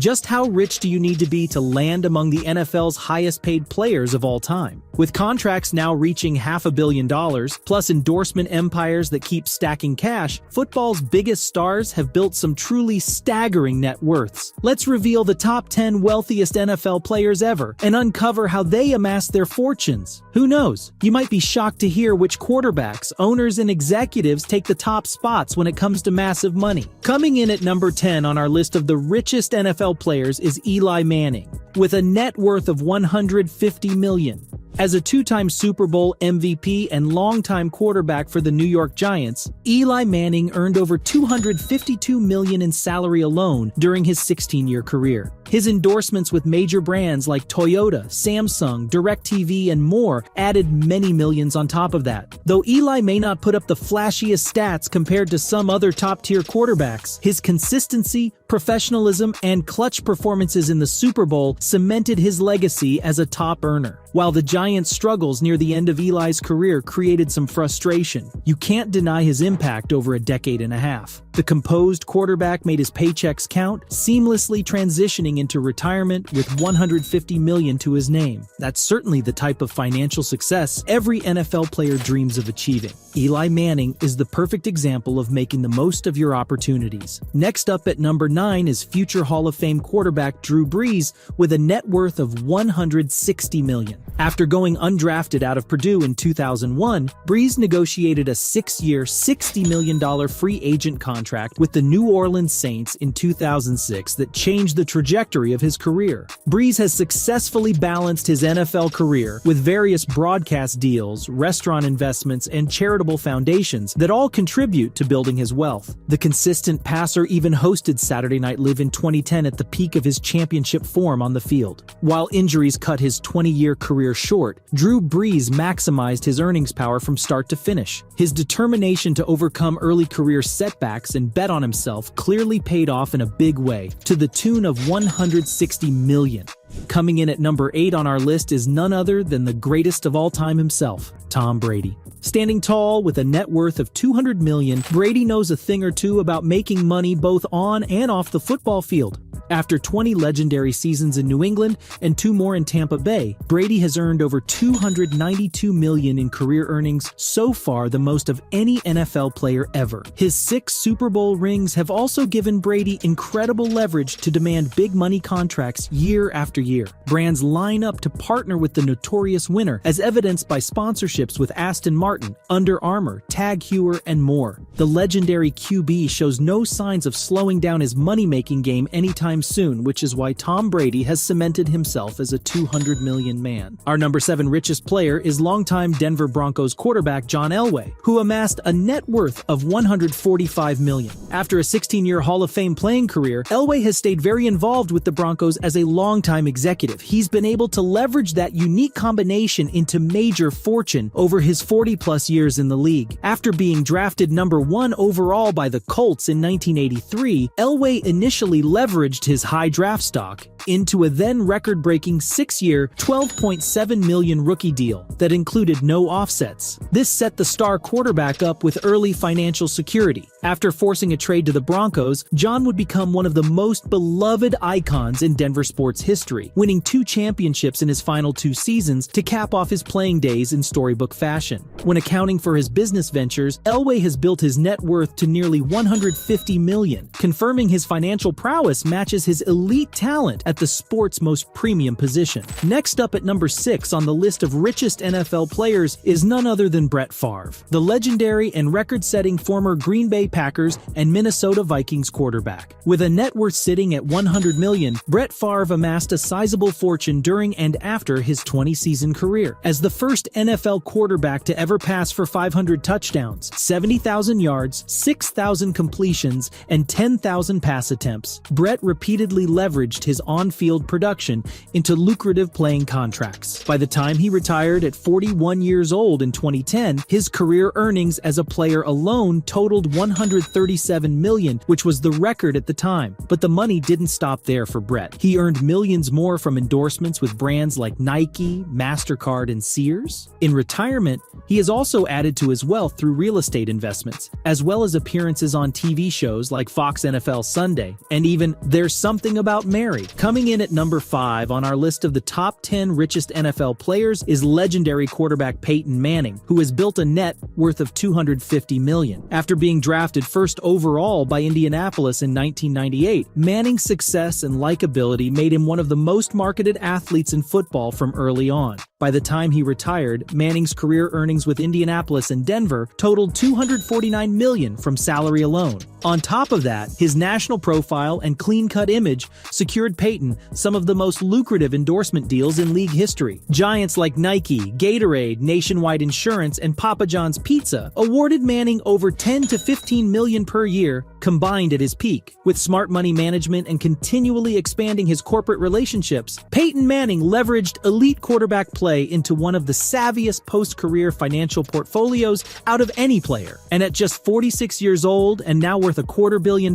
Just how rich do you need to be to land among the NFL's highest-paid players of all time? With contracts now reaching $500 million, plus endorsement empires that keep stacking cash, football's biggest stars have built some truly staggering net worths. Let's reveal the top 10 wealthiest NFL players ever and uncover how they amassed their fortunes. Who knows? You might be shocked to hear which quarterbacks, owners, and executives take the top spots when it comes to massive money. Coming in at number 10 on our list of the richest NFL players is Eli Manning, with a net worth of $150 million. As a two-time Super Bowl MVP and longtime quarterback for the New York Giants, Eli Manning earned over $252 million in salary alone during his 16-year career. His endorsements with major brands like Toyota, Samsung, DirecTV, and more added many millions on top of that. Though Eli may not put up the flashiest stats compared to some other top-tier quarterbacks, his consistency, professionalism, and clutch performances in the Super Bowl cemented his legacy as a top earner. While the Giants' struggles near the end of Eli's career created some frustration, you can't deny his impact over a decade and a half. The composed quarterback made his paychecks count, seamlessly transitioning into retirement with $150 million to his name. That's certainly the type of financial success every NFL player dreams of achieving. Eli Manning is the perfect example of making the most of your opportunities. Next up at number 9 is future Hall of Fame quarterback Drew Brees with a net worth of $160 million. After going undrafted out of Purdue in 2001, Brees negotiated a 6-year, $60 million free agent contract with the New Orleans Saints in 2006 that changed the trajectory of his career. Brees has successfully balanced his NFL career with various broadcast deals, restaurant investments, and charitable foundations that all contribute to building his wealth. The consistent passer even hosted Saturday Night Live in 2010 at the peak of his championship form on the field. While injuries cut his 20-year career short, Drew Brees maximized his earnings power from start to finish. His determination to overcome early career setbacks and bet on himself clearly paid off in a big way, to the tune of $160 million. Coming in at number 8 on our list is none other than the greatest of all time himself, Tom Brady. Standing tall with a net worth of $200 million, Brady knows a thing or two about making money both on and off the football field. After 20 legendary seasons in New England and 2 more in Tampa Bay, Brady has earned over $292 million in career earnings, so far the most of any NFL player ever. His 6 Super Bowl rings have also given Brady incredible leverage to demand big money contracts year after year. Brands line up to partner with the notorious winner, as evidenced by sponsorships with Aston Martin, Under Armour, Tag Heuer, and more. The legendary QB shows no signs of slowing down his money-making game anytime soon, which is why Tom Brady has cemented himself as a $200 million man. Our number 7 richest player is longtime Denver Broncos quarterback John Elway, who amassed a net worth of $145 million. After a 16-year Hall of Fame playing career, Elway has stayed very involved with the Broncos as a longtime executive. He's been able to leverage that unique combination into major fortune over his 40-plus years in the league. After being drafted number 1 overall by the Colts in 1983, Elway initially leveraged his high draft stock into a then record-breaking 6-year, $12.7 million rookie deal that included no offsets. This set the star quarterback up with early financial security. After forcing a trade to the Broncos, John would become one of the most beloved icons in Denver sports history, winning 2 championships in his final 2 seasons to cap off his playing days in storybook fashion. When accounting for his business ventures, Elway has built his net worth to nearly $150 million, confirming his financial prowess matches his elite talent at the sport's most premium position. Next up at number 6 on the list of richest NFL players is none other than Brett Favre, the legendary and record-setting former Green Bay Packers and Minnesota Vikings quarterback. With a net worth sitting at $100 million, Brett Favre amassed a sizable fortune during and after his 20-season career. As the first NFL quarterback to ever pass for 500 touchdowns, 70,000 yards, 6,000 completions, and 10,000 pass attempts, Brett repeatedly leveraged his on on-field production into lucrative playing contracts. By the time he retired at 41 years old in 2010, his career earnings as a player alone totaled $137 million, which was the record at the time. But the money didn't stop there for Brett. He earned millions more from endorsements with brands like Nike, MasterCard, and Sears. In retirement, he has also added to his wealth through real estate investments, as well as appearances on TV shows like Fox NFL Sunday, and even There's Something About Mary. Coming in at number 5 on our list of the top 10 richest NFL players is legendary quarterback Peyton Manning, who has built a net worth of $250 million. After being drafted first overall by Indianapolis in 1998, Manning's success and likability made him one of the most marketed athletes in football from early on. By the time he retired, Manning's career earnings with Indianapolis and Denver totaled $249 million from salary alone. On top of that, his national profile and clean-cut image secured Peyton some of the most lucrative endorsement deals in league history. Giants like Nike, Gatorade, Nationwide Insurance, and Papa John's Pizza awarded Manning over $10 to $15 million per year combined at his peak. With smart money management and continually expanding his corporate relationships, Peyton Manning leveraged elite quarterback play into one of the savviest post-career financial portfolios out of any player. And at just 46 years old and now worth $250 million,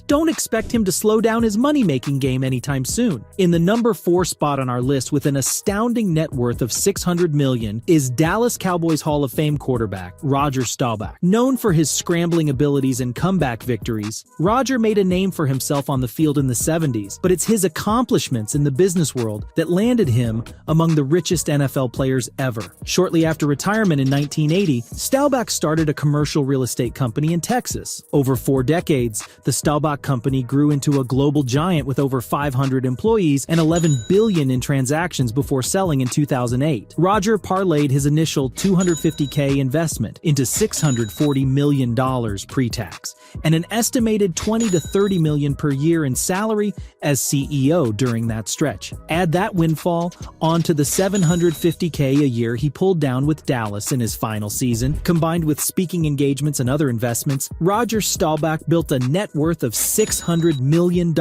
don't expect him to slow down his money-making game anytime soon. In the number 4 spot on our list with an astounding net worth of $600 million is Dallas Cowboys Hall of Fame quarterback Roger Staubach. Known for his scrambling abilities and comeback victories, Roger made a name for himself on the field in the 70s, but it's his accomplishments in the business world that landed him among the richest NFL players ever. Shortly after retirement in 1980, Staubach started a commercial real estate company in Texas. Over 4 decades, the Staubach Company grew into a global giant with over 500 employees and $11 billion in transactions before selling in 2008. Roger parlayed his initial $250K investment into $640 million pre-tax, and an estimated $20 to $30 million per year in salary as CEO during that stretch. Add that windfall onto the $750K a year he pulled down with Dallas in his final season, combined with speaking engagements and other investments, Roger Staubach built a net worth of $600 million.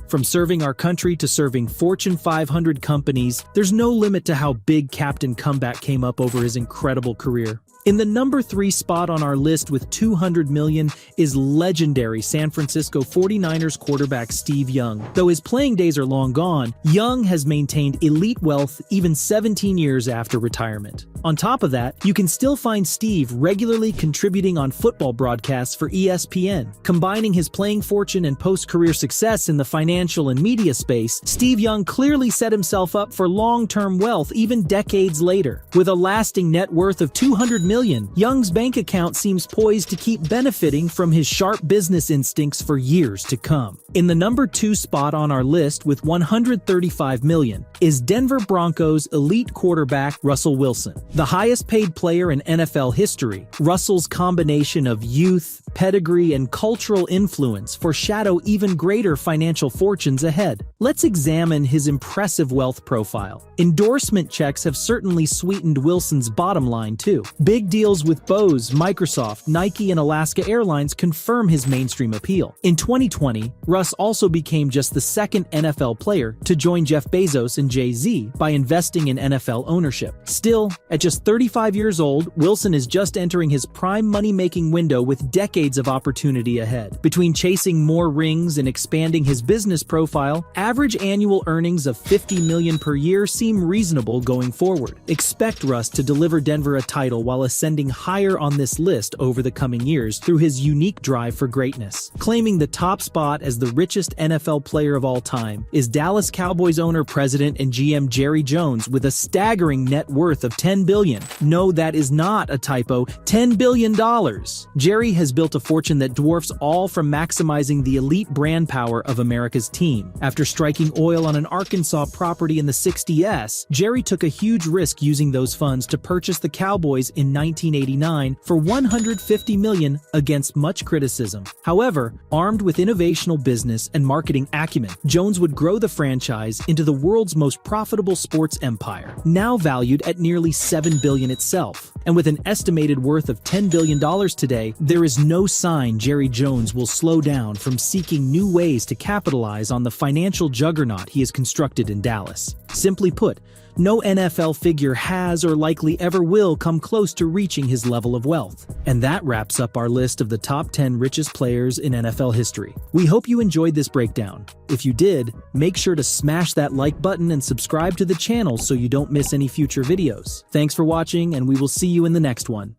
From serving our country to serving Fortune 500 companies, there's no limit to how big Captain Comeback came up over his incredible career. In the number 3 spot on our list with $200 million is legendary San Francisco 49ers quarterback Steve Young. Though his playing days are long gone, Young has maintained elite wealth even 17 years after retirement. On top of that, you can still find Steve regularly contributing on football broadcasts for ESPN. Combining his playing fortune and post-career success in the financial and media space, Steve Young clearly set himself up for long-term wealth even decades later. With a lasting net worth of $200 million, Young's bank account seems poised to keep benefiting from his sharp business instincts for years to come. In the number 2 spot on our list with $135 million is Denver Broncos elite quarterback Russell Wilson. The highest paid player in NFL history, Russell's combination of youth, pedigree, and cultural influence foreshadow even greater financial fortunes ahead. Let's examine his impressive wealth profile. Endorsement checks have certainly sweetened Wilson's bottom line too. Big deals with Bose, Microsoft, Nike, and Alaska Airlines confirm his mainstream appeal. In 2020, Russ also became just the second NFL player to join Jeff Bezos and Jay-Z by investing in NFL ownership. Still, at just 35 years old, Wilson is just entering his prime money-making window with decades of opportunity ahead. Between chasing more rings and expanding his business profile, average annual earnings of $50 million per year seem reasonable going forward. Expect Russ to deliver Denver a title while ascending higher on this list over the coming years through his unique drive for greatness. Claiming the top spot as the richest NFL player of all time is Dallas Cowboys owner, president, and GM Jerry Jones with a staggering net worth of $10 billion. No, that is not a typo. $10 billion. Jerry has built a fortune that dwarfs all from maximizing the elite brand power of America's team. After striking oil on an Arkansas property in the 60s, Jerry took a huge risk using those funds to purchase the Cowboys in 1989 for $150 million against much criticism. However, armed with innovational business and marketing acumen, Jones would grow the franchise into the world's most profitable sports empire, now valued at nearly $7 billion itself. And with an estimated worth of $10 billion today, there is no sign Jerry Jones will slow down from seeking new ways to capitalize on the financial financial juggernaut he has constructed in Dallas. Simply put, no NFL figure has or likely ever will come close to reaching his level of wealth. And that wraps up our list of the top 10 richest players in NFL history. We hope you enjoyed this breakdown. If you did, make sure to smash that like button and subscribe to the channel so you don't miss any future videos. Thanks for watching, and we will see you in the next one.